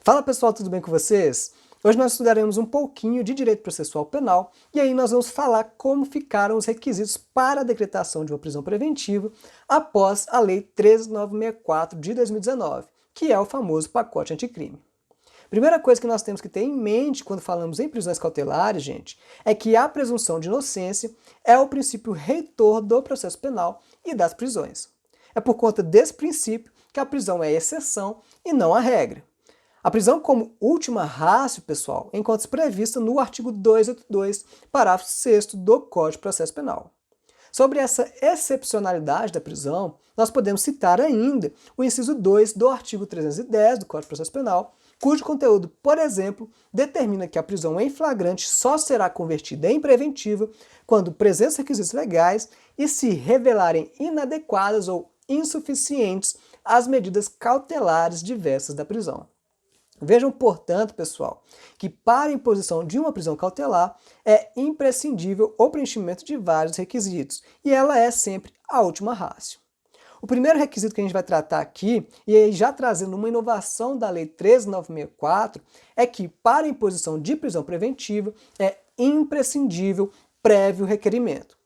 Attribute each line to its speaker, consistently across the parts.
Speaker 1: Fala pessoal, tudo bem com vocês? Hoje nós estudaremos um pouquinho de direito processual penal e aí nós vamos falar como ficaram os requisitos para a decretação de uma prisão preventiva após a Lei 13.964 de 2019, que é o famoso pacote anticrime. Primeira coisa que nós temos que ter em mente quando falamos em prisões cautelares, gente, é que a presunção de inocência é o princípio reitor do processo penal e das prisões. É por conta desse princípio que a prisão é exceção e não a regra. A prisão como última ratio, pessoal, encontra-se prevista no artigo 282, parágrafo 6º do Código de Processo Penal. Sobre essa excepcionalidade da prisão, nós podemos citar ainda o inciso 2 do artigo 310 do Código de Processo Penal, cujo conteúdo, por exemplo, determina que a prisão em flagrante só será convertida em preventiva quando presença requisitos legais e se revelarem inadequadas ou insuficientes as medidas cautelares diversas da prisão. Vejam, portanto, pessoal, que para a imposição de uma prisão cautelar é imprescindível o preenchimento de vários requisitos, e ela é sempre a última ratio. O primeiro requisito que a gente vai tratar aqui, e aí já trazendo uma inovação da Lei 13.964, é que para a imposição de prisão preventiva é imprescindível prévio requerimento.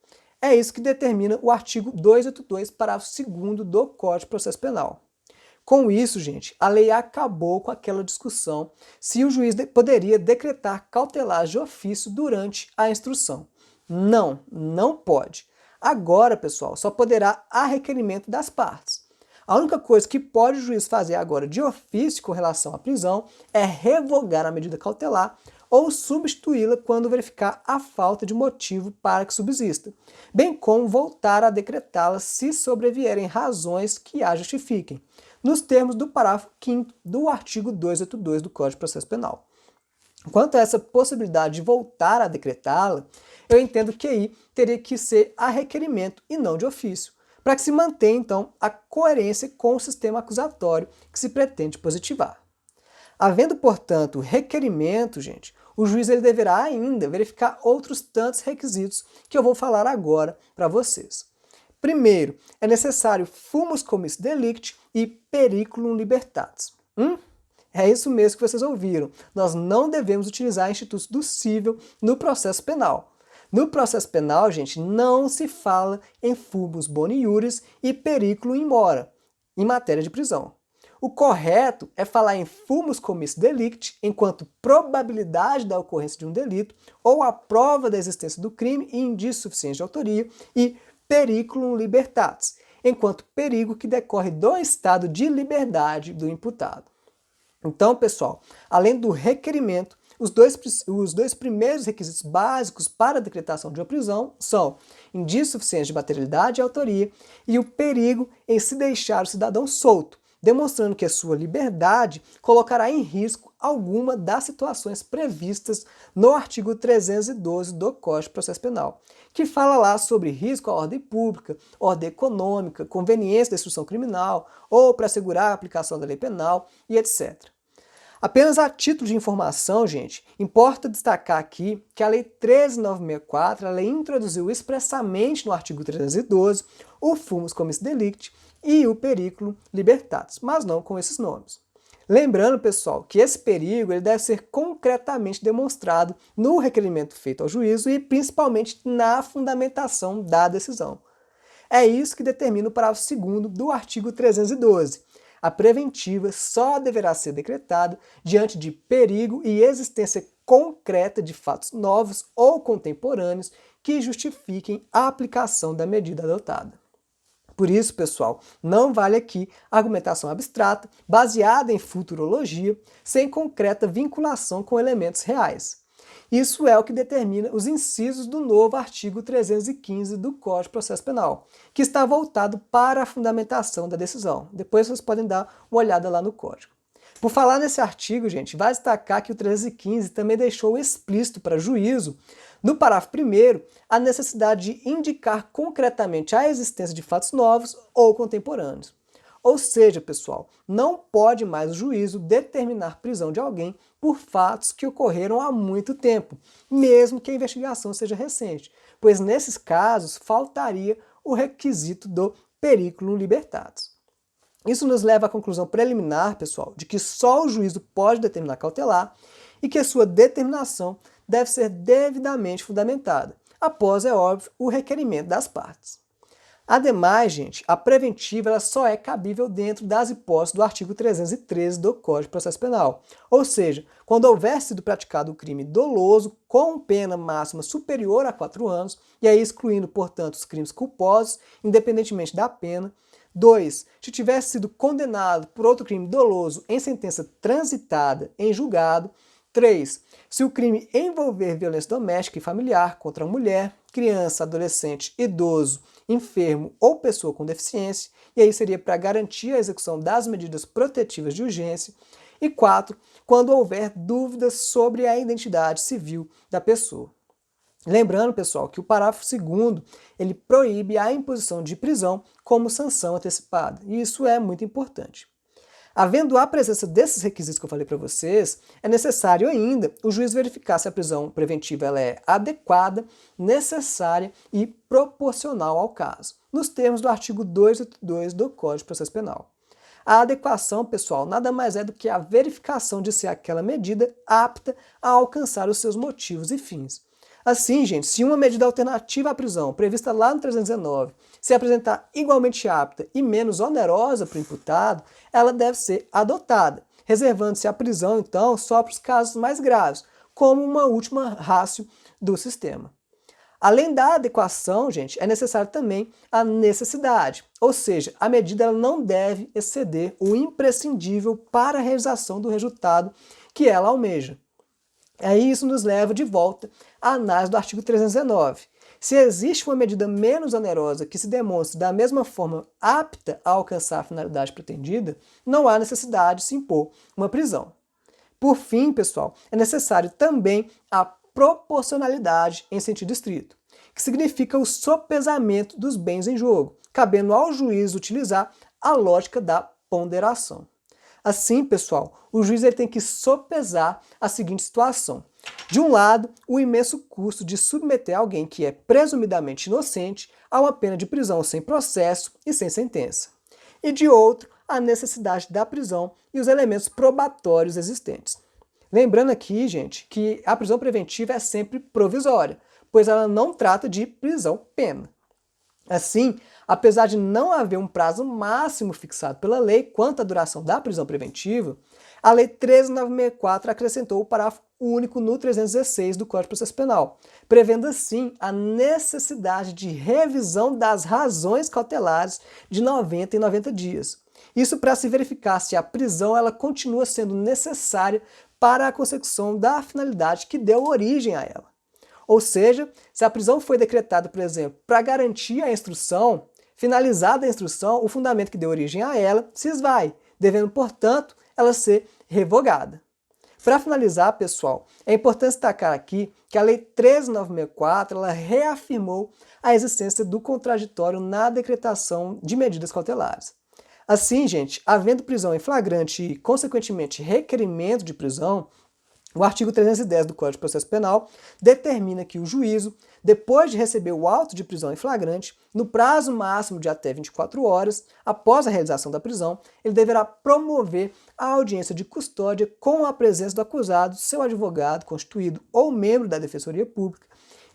Speaker 1: É isso que determina o artigo 282, parágrafo 2º do Código de Processo Penal. Com isso, gente, a lei acabou com aquela discussão se o juiz poderia decretar cautelar de ofício durante a instrução. Não, não pode. Agora, pessoal, só poderá a requerimento das partes. A única coisa que pode o juiz fazer agora de ofício com relação à prisão é revogar a medida cautelar ou substituí-la quando verificar a falta de motivo para que subsista, bem como voltar a decretá-la se sobrevierem razões que a justifiquem, nos termos do parágrafo 5º do artigo 282 do Código de Processo Penal. Quanto a essa possibilidade de voltar a decretá-la, eu entendo que aí teria que ser a requerimento e não de ofício, para que se mantenha, então, a coerência com o sistema acusatório que se pretende positivar. Havendo, portanto, requerimento, gente, o juiz ele deverá ainda verificar outros tantos requisitos que eu vou falar agora para vocês. Primeiro, é necessário fumus commissi delicti e periculum libertatis. É isso mesmo que vocês ouviram. Nós não devemos utilizar institutos do cível no processo penal. No processo penal, gente, não se fala em fumus boni iuris e periculum in mora, em matéria de prisão. O correto é falar em fumus commissi delicti enquanto probabilidade da ocorrência de um delito ou a prova da existência do crime e indício suficiente de autoria e periculum libertatis, enquanto perigo que decorre do estado de liberdade do imputado. Então, pessoal, além do requerimento, os dois primeiros requisitos básicos para a decretação de uma prisão são indício suficiente de materialidade e autoria e o perigo em se deixar o cidadão solto, demonstrando que a sua liberdade colocará em risco alguma das situações previstas no artigo 312 do Código de Processo Penal, que fala lá sobre risco à ordem pública, ordem econômica, conveniência da instrução criminal ou para assegurar a aplicação da lei penal e etc. Apenas a título de informação, gente, importa destacar aqui que a Lei 13.964 ela introduziu expressamente no artigo 312 o fumus commissi delicti e o periculum libertatis, mas não com esses nomes. Lembrando, pessoal, que esse perigo ele deve ser concretamente demonstrado no requerimento feito ao juízo e principalmente na fundamentação da decisão. É isso que determina o parágrafo 2º do artigo 312. A preventiva só deverá ser decretada diante de perigo e existência concreta de fatos novos ou contemporâneos que justifiquem a aplicação da medida adotada. Por isso, pessoal, não vale aqui argumentação abstrata, baseada em futurologia, sem concreta vinculação com elementos reais. Isso é o que determina os incisos do novo artigo 315 do Código de Processo Penal, que está voltado para a fundamentação da decisão. Depois vocês podem dar uma olhada lá no código. Por falar nesse artigo, gente, vai destacar que o 315 também deixou explícito para juízo, no parágrafo 1º, a necessidade de indicar concretamente a existência de fatos novos ou contemporâneos. Ou seja, pessoal, não pode mais o juízo determinar prisão de alguém por fatos que ocorreram há muito tempo, mesmo que a investigação seja recente, pois nesses casos faltaria o requisito do periculum libertatis. Isso nos leva à conclusão preliminar, pessoal, de que só o juízo pode determinar cautelar e que a sua determinação deve ser devidamente fundamentada, após, é óbvio, o requerimento das partes. Ademais, gente, a preventiva ela só é cabível dentro das hipóteses do artigo 313 do Código de Processo Penal, ou seja, quando houver sido praticado o crime doloso com pena máxima superior a 4 anos, e aí excluindo, portanto, os crimes culposos, independentemente da pena. 2. Se tivesse sido condenado por outro crime doloso em sentença transitada em julgado. 3. Se o crime envolver violência doméstica e familiar contra a mulher, criança, adolescente, idoso, enfermo ou pessoa com deficiência, e aí seria para garantir a execução das medidas protetivas de urgência. E 4. Quando houver dúvidas sobre a identidade civil da pessoa. Lembrando, pessoal, que o parágrafo 2º, ele proíbe a imposição de prisão como sanção antecipada, e isso é muito importante. Havendo a presença desses requisitos que eu falei para vocês, é necessário ainda o juiz verificar se a prisão preventiva ela é adequada, necessária e proporcional ao caso, nos termos do artigo 282 do Código de Processo Penal. A adequação, pessoal, nada mais é do que a verificação de se aquela medida apta a alcançar os seus motivos e fins. Assim, gente, se uma medida alternativa à prisão, prevista lá no 319, se apresentar igualmente apta e menos onerosa para o imputado, ela deve ser adotada, reservando-se a prisão, então, só para os casos mais graves, como uma última ratio do sistema. Além da adequação, gente, é necessário também a necessidade, ou seja, a medida ela não deve exceder o imprescindível para a realização do resultado que ela almeja. Aí isso nos leva de volta à análise do artigo 319. Se existe uma medida menos onerosa que se demonstre da mesma forma apta a alcançar a finalidade pretendida, não há necessidade de se impor uma prisão. Por fim, pessoal, é necessário também a proporcionalidade em sentido estrito, que significa o sopesamento dos bens em jogo, cabendo ao juiz utilizar a lógica da ponderação. Assim, pessoal, o juiz ele tem que sopesar a seguinte situação. De um lado, o imenso custo de submeter alguém que é presumidamente inocente a uma pena de prisão sem processo e sem sentença. E de outro, a necessidade da prisão e os elementos probatórios existentes. Lembrando aqui, gente, que a prisão preventiva é sempre provisória, pois ela não trata de prisão-pena. Assim, apesar de não haver um prazo máximo fixado pela lei quanto à duração da prisão preventiva, a Lei 13.964 acrescentou o parágrafo único no 316 do Código de Processo Penal, prevendo assim a necessidade de revisão das razões cautelares de 90 em 90 dias. Isso para se verificar se a prisão ela continua sendo necessária para a consecução da finalidade que deu origem a ela. Ou seja, se a prisão foi decretada, por exemplo, para garantir a instrução, finalizada a instrução, o fundamento que deu origem a ela se esvai, devendo, portanto, ela ser revogada. Para finalizar, pessoal, é importante destacar aqui que a Lei 13.964 ela reafirmou a existência do contraditório na decretação de medidas cautelares. Assim, gente, havendo prisão em flagrante e, consequentemente, requerimento de prisão, o artigo 310 do Código de Processo Penal determina que o juízo, depois de receber o auto de prisão em flagrante, no prazo máximo de até 24 horas, após a realização da prisão, ele deverá promover a audiência de custódia com a presença do acusado, seu advogado constituído ou membro da Defensoria Pública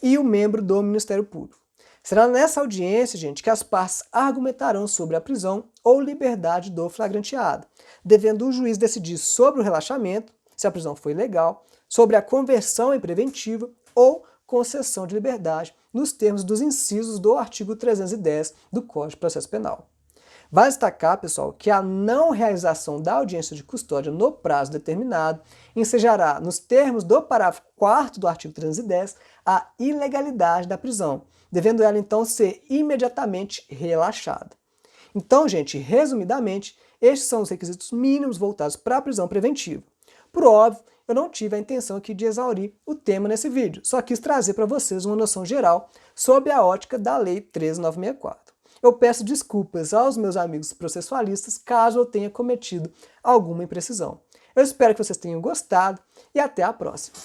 Speaker 1: e o membro do Ministério Público. Será nessa audiência, gente, que as partes argumentarão sobre a prisão ou liberdade do flagranteado, devendo o juiz decidir sobre o relaxamento, se a prisão foi legal, sobre a conversão em preventiva ou concessão de liberdade, nos termos dos incisos do artigo 310 do Código de Processo Penal. Vale destacar, pessoal, que a não realização da audiência de custódia no prazo determinado ensejará, nos termos do parágrafo 4º do artigo 310, a ilegalidade da prisão, devendo ela, então, ser imediatamente relaxada. Então, gente, resumidamente, estes são os requisitos mínimos voltados para a prisão preventiva. Por óbvio, eu não tive a intenção aqui de exaurir o tema nesse vídeo, só quis trazer para vocês uma noção geral sobre a ótica da Lei 13.964. Eu peço desculpas aos meus amigos processualistas caso eu tenha cometido alguma imprecisão. Eu espero que vocês tenham gostado e até a próxima.